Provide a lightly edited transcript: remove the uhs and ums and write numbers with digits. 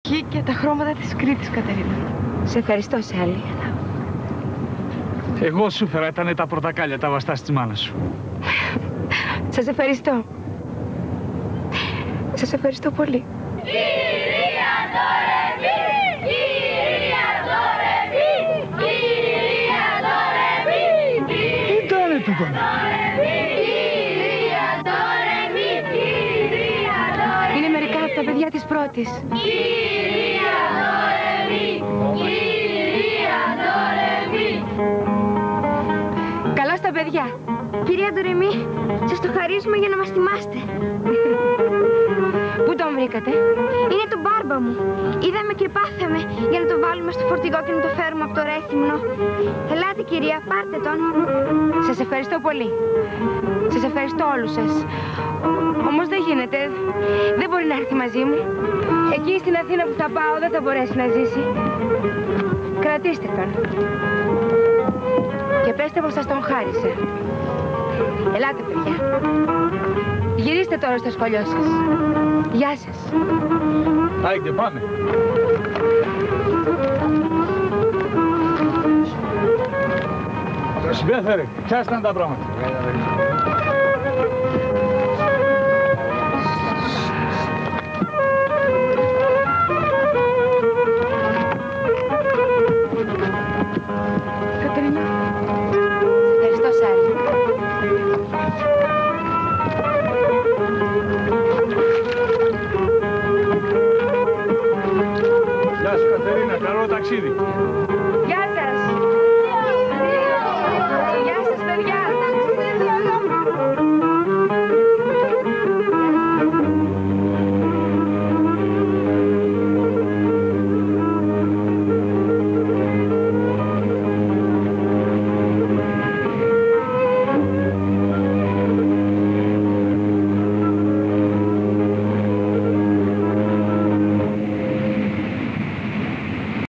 Και τα χρώματα της Κρήτης, Κατερίνα. Σε ευχαριστώ, Σάλη. Εγώ σου φέρα, ήταν τα πορτακάλια, τα βαστά της μάνας σου. Σας ευχαριστώ. Σας ευχαριστώ πολύ. Κυρία Δωρεβή! Κυρία Δωρεβή! Κυρία Δωρεβή! Τι ήτανε τούτο? Κυρία Δωρεβή! Κυρία Δωρεβή! Είναι μερικά από τα παιδιά της πρώτης. Κυρία Δωρεβή! Κυρία Δωρεβή! Καλώς τα παιδιά. Κυρία Ντορεμή, σας το χαρίζουμε για να μας θυμάστε. Πού τον βρήκατε? Είναι το μπάρμπα μου. Είδαμε και πάθαμε για να το βάλουμε στο φορτηγό και να το φέρουμε από το Ρέθυμνο. Ελάτε κυρία, πάρτε τον. Σας ευχαριστώ πολύ. Σας ευχαριστώ όλους σας. Όμως δεν γίνεται. Δεν μπορεί να έρθει μαζί μου. Εκεί στην Αθήνα που θα πάω δεν θα μπορέσει να ζήσει. Κρατήστε τον. Και πέστε πως σας τον χάρισε. Ελάτε, παιδιά. Γυρίστε τώρα στο σχολείο σας. Γεια σας. Άιντε, πάμε. Συμπέθερε, πιάσταν τα πράγματα. Κατερίνα. Ευχαριστώ, Σάρη. Γεια σου, Κατερίνα, καλό ταξίδι.